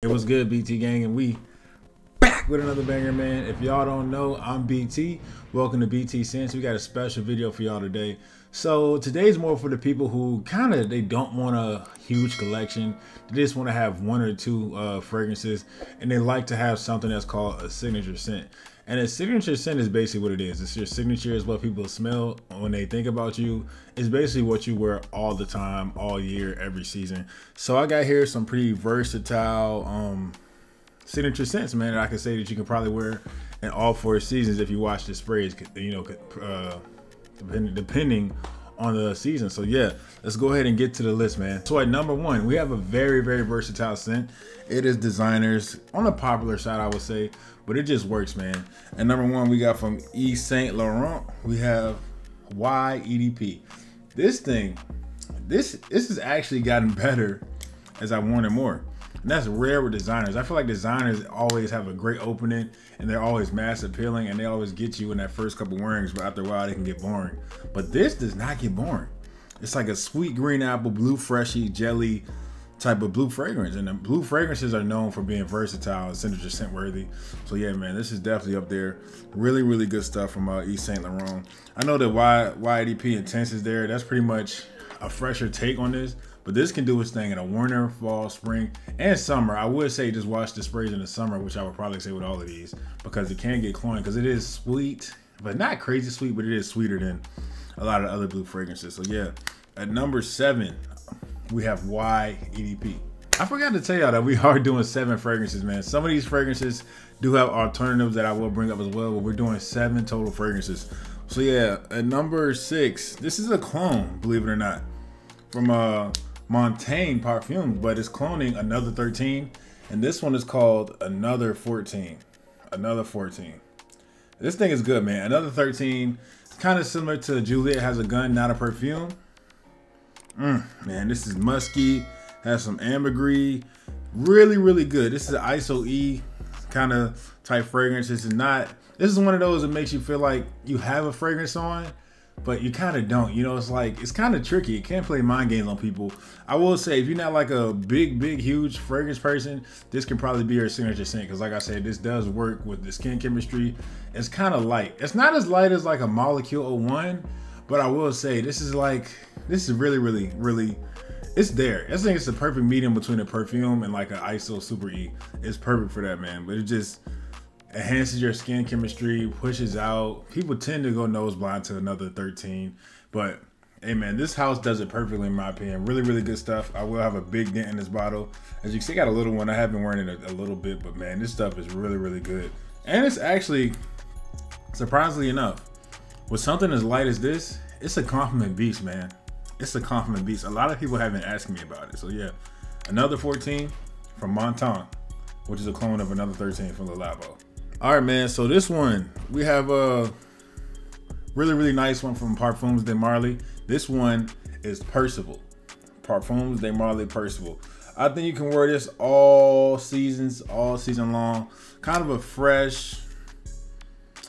It was good, BT gang, and we back with another banger, man. If y'all don't know, I'm BT. Welcome to BT SCENTS. We got a special video for y'all today. So today's more for the people who they don't want a huge collection. They just want to have one or two fragrances, and they like to have something that's called a signature scent. And a signature scent is basically what it is. It's your signature, is what people smell when they think about you. It's basically what you wear all the time, all year, every season. So I got here some pretty versatile signature scents, man, that I can say that you can probably wear in all 4 seasons if you watch the sprays, you know, depending on the season. So yeah, let's go ahead and get to the list, man. So at number 1, we have a very versatile scent. It is designers on the popular side, I would say, but it just works, man. At number 1, we got from Yves Saint Laurent, we have YEDP. This thing, this has actually gotten better as I wanted more. And that's rare with designers. I feel like designers always have a great opening and they're always mass appealing and they always get you in that first couple wearings, but after a while they can get boring. But this does not get boring. It's like a sweet green apple, blue freshy, jelly type of blue fragrance. And the blue fragrances are known for being versatile and signature scent worthy. So yeah, man, this is definitely up there. Really good stuff from Yves Saint Laurent. I know that YEDP Intense is there. That's pretty much a fresher take on this. But this can do its thing in a winter, fall, spring, and summer. I would say just watch the sprays in the summer, which I would probably say with all of these, because it can get cloying, because it is sweet, but not crazy sweet, but it is sweeter than a lot of other blue fragrances. So yeah, at number 7, we have YEDP. I forgot to tell y'all that we are doing 7 fragrances, man. Some of these fragrances do have alternatives that I will bring up as well, but we're doing 7 total fragrances. So yeah, at number 6, this is a clone, believe it or not, from Montaigne Parfums, but it's cloning Another 13, and this one is called Another 14. Another 14. This thing is good, man. Another 13, it's kind of similar to Juliet Has a Gun, Not a Perfume. Man, this is musky, has some ambergris, really good. This is an ISO E kind of type fragrance. This is one of those that makes you feel like you have a fragrance on, but you kind of don't. You know, it's kind of tricky. It can play mind games on people. I will say, if you're not like a big huge fragrance person, this can probably be your signature scent, because like I said, this does work with the skin chemistry. It's kind of light. It's not as light as like a Molecule 01, but I will say this is really, it's there. I think it's the perfect medium between a perfume and like an ISO Super E. It's perfect for that, man. But it just enhances your skin chemistry, pushes out. People tend to go nose blind to Another 13, but hey, man, this house does it perfectly in my opinion. Really good stuff. I will have a big dent in this bottle. As you can see, I got a little one. I have been wearing it a little bit, but man, this stuff is really good. And it's actually, surprisingly enough, with something as light as this, it's a compliment beast, man. It's a compliment beast. A lot of people have been asking me about it. So yeah, Another 14 from Montaigne, which is a clone of Another 13 from Le Labo. All right, man, so this one, we have a really nice one from Parfums de Marley. This one is Percival. Parfums de Marley Percival. I think you can wear this all seasons, all season long. Kind of a fresh,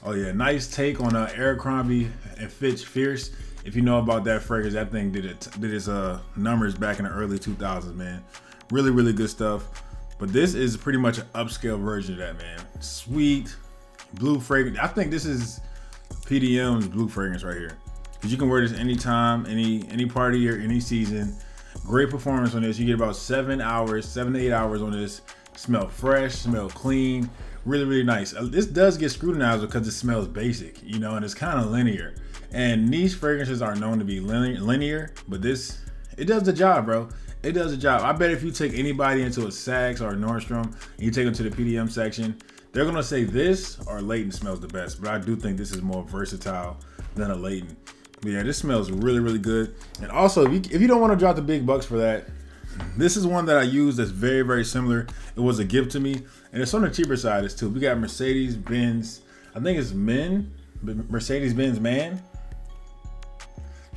oh yeah, nice take on Abercrombie and Fitch Fierce. If you know about that fragrance, that thing did its numbers back in the early 2000s, man. Really good stuff. But this is pretty much an upscale version of that, man. Sweet blue fragrance. I think this is PDM's blue fragrance right here, because you can wear this anytime, any party or any season. Great performance on this. You get about 7 to 8 hours on this. Smell fresh, smell clean, really nice. This does get scrutinized because it smells basic, you know, and it's kind of linear. And niche fragrances are known to be linear, but this, it does the job, bro. It does the job. I bet if you take anybody into a Saks or a Nordstrom and you take them to the PDM section, they're gonna say this or Layton smells the best. But I do think this is more versatile than a Layton. But yeah, this smells really good. And also, if you don't want to drop the big bucks for that, this is one that I use that's very similar. It was a gift to me, and it's on the cheaper side as too. We got Mercedes-Benz, I think it's Mercedes-Benz Man.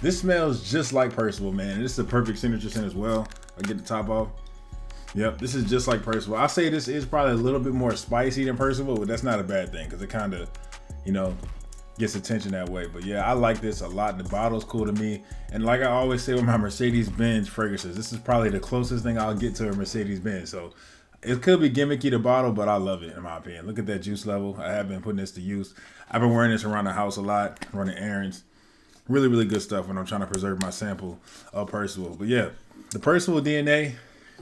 This smells just like Percival, man. This is a perfect signature scent as well. I'll get the top off. Yep, this is just like Percival. I say this is probably a little bit more spicy than Percival, but that's not a bad thing, because it kind of, you know, gets attention that way. But yeah, I like this a lot. The bottle's cool to me. And like I always say with my Mercedes-Benz fragrances, this is probably the closest thing I'll get to a Mercedes-Benz. So It could be gimmicky, the bottle, but I love it in my opinion. Look at that juice level. I have been putting this to use. I've been wearing this around the house a lot, running errands. Really, really good stuff when I'm trying to preserve my sample of Percival. But yeah, the Percival DNA,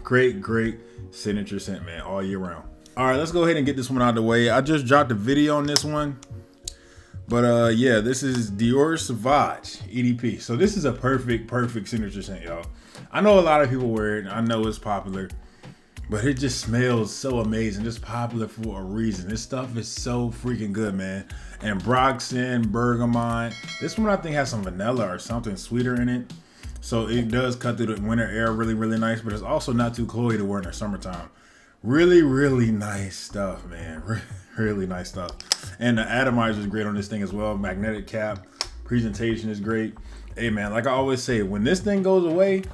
great signature scent, man, all year round. All right, let's go ahead and get this one out of the way. I just dropped a video on this one. But yeah, this is Dior Saage EDP. So this is a perfect signature scent, y'all. I know a lot of people wear it. I know it's popular, but it just smells so amazing. It's popular for a reason. This stuff is so freaking good, man. And Broxton, Bergamot. This one I think has some vanilla or something sweeter in it. So it does cut through the winter air really nice, but it's also not too cloying to wear in the summertime. Really nice stuff, man. Really nice stuff. And the atomizer is great on this thing as well. Magnetic cap, presentation is great. Hey man, like I always say, when this thing goes away,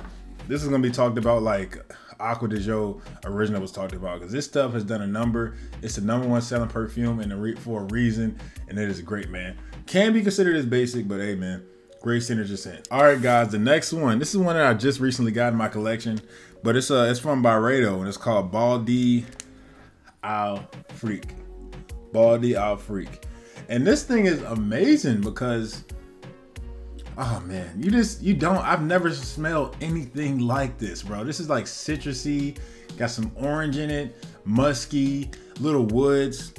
this is gonna be talked about like Aqua de Joe original was talked about, because this stuff has done a number. It's the #1 selling perfume for a reason, and it is great, man. Can be considered as basic, but hey man, great signature scent. All right guys, the next one, this is one that I just recently got in my collection, but it's from Baro, and it's called Baldi Al Freak. Baldi Al Freak. And this thing is amazing because, oh man, I've never smelled anything like this, bro. This is like citrusy, got some orange in it, musky, little woods.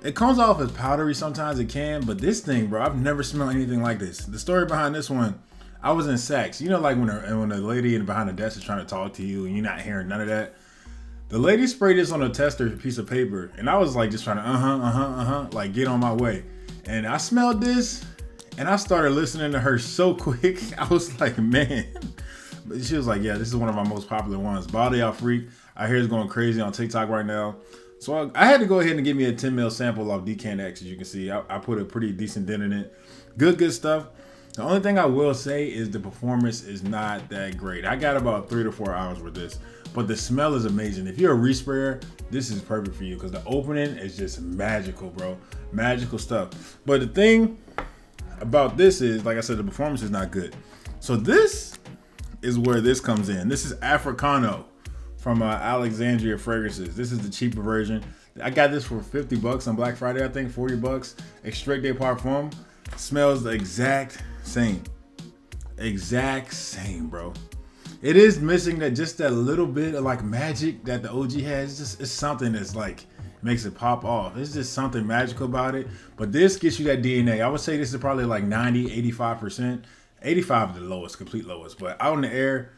It comes off as powdery sometimes, it can, but this thing, bro, I've never smelled anything like this. The story behind this one, I was in Saks. You know, like when the lady behind the desk is trying to talk to you and you're not hearing none of that. The lady sprayed this on a tester piece of paper, and I was like just trying to like get on my way. And I smelled this, and I started listening to her so quick. I was like, man. But she was like, yeah, this is one of our most popular ones. Baldi Al Freak. I hear it's going crazy on TikTok right now. So I had to go ahead and give me a 10 ml sample of Decan X. As you can see, I put a pretty decent dent in it. Good stuff. The only thing I will say is the performance is not that great. I got about 3 to 4 hours with this, but the smell is amazing. If you're a resprayer, this is perfect for you because the opening is just magical, bro. Magical stuff. But the thing about this is, like I said, the performance is not good. So this is where this comes in. This is Africano from Alexandria Fragrances. This is the cheaper version. I got this for 50 bucks on Black Friday, I think, 40 bucks. Extrait de Parfum. Smells the exact same, bro. It is missing that little bit of like magic that the OG has. It's something that's like makes it pop off. It's just something magical about it. But this gets you that DNA. I would say this is probably like 90-85%. 85 is the lowest, complete lowest. But out in the air,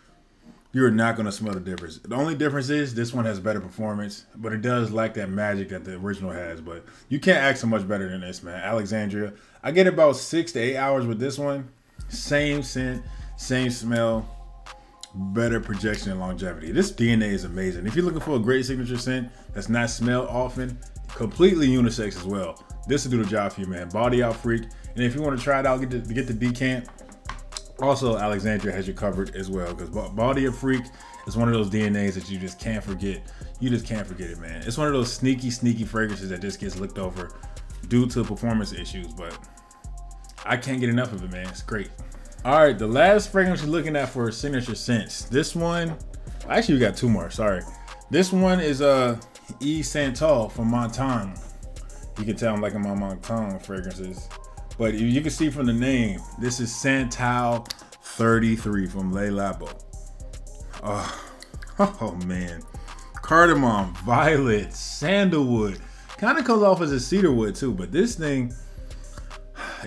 you're not gonna smell the difference. The only difference is this one has better performance, but it does lack that magic that the original has. But you can't act so much better than this, man. Alexandria. I get about 6 to 8 hours with this one. Same scent, same smell, better projection and longevity. This DNA is amazing. If you're looking for a great signature scent that's not smelled often, completely unisex as well, this will do the job for you, man. Baldi Al Freak. And if you want to try it out, get the decant. Also, Alexandria has you covered as well, because Baldi Al Freak is one of those DNAs that you just can't forget. You just can't forget it, man. It's one of those sneaky fragrances that just gets looked over due to performance issues, but I can't get enough of it, man. It's great. All right, the last fragrance you're looking at for signature scents. This one, actually we got 2 more, sorry. This one is Santal from Montaigne. You can tell I'm liking my Montaigne fragrances. But you can see from the name, this is Santal 33 from Le Labo. Oh man. Cardamom, violet, sandalwood. Kind of comes off as a cedarwood too, but this thing,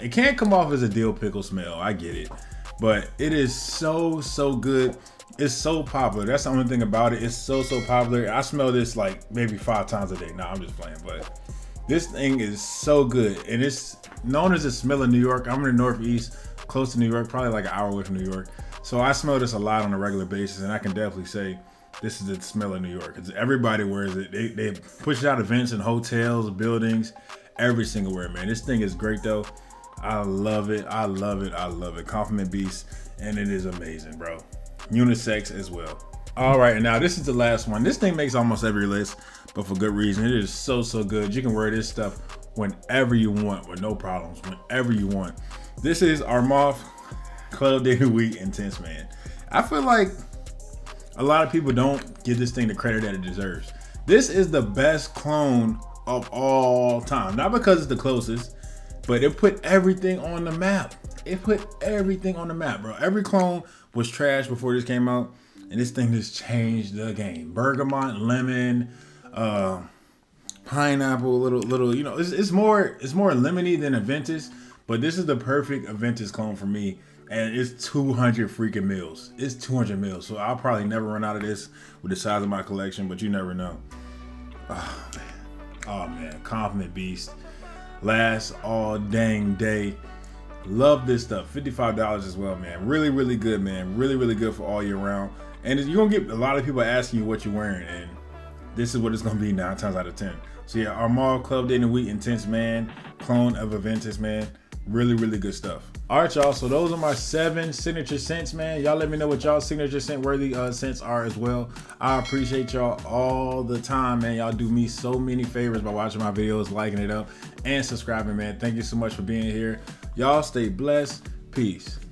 it can't come off as a dill pickle smell. I get it. But it is so good. It's so popular. That's the only thing about it. It's so popular. I smell this like maybe 5 times a day. Nah, I'm just playing, but this thing is so good. And it's known as a smell of New York. I'm in the Northeast, close to New York, probably like an hour away from New York. So I smell this a lot on a regular basis, and I can definitely say this is the smell of New York. Because everybody wears it. They push out events in hotels, buildings, every single where, man. This thing is great though. I love it. I love it. Compliment Beast, and it is amazing, bro. Unisex as well. All right, and now this is the last one. This thing makes almost every list, but for good reason. It is so good. You can wear this stuff whenever you want with no problems, whenever you want. This is Armaf Club de Nuit Intense, man. I feel like a lot of people don't give this thing the credit that it deserves. This is the best clone of all time. Not because it's the closest, but it put everything on the map. It put everything on the map, bro. Every clone was trash before this came out, and this thing just changed the game. Bergamot, lemon, pineapple, little, you know, it's more lemony than Aventus, but this is the perfect Aventus clone for me. And it's 200 freaking mils. It's 200 mils. So I'll probably never run out of this with the size of my collection, but you never know. Oh man. Oh man. Compliment Beast. Lasts all dang day. Love this stuff. $55 as well, man. Really, really good, man. Really, really good for all year round. And you're gonna get a lot of people asking you what you're wearing, and this is what it's gonna be 9 times out of 10. So yeah, Armand Club Day in the Wheat Intense, man. Clone of Aventus, man. Really, really good stuff. All right, y'all. So those are my 7 signature scents, man. Y'all let me know what y'all signature scent worthy scents are as well. I appreciate y'all all the time, man. Y'all do me so many favors by watching my videos, liking it up, and subscribing, man. Thank you so much for being here. Y'all stay blessed. Peace.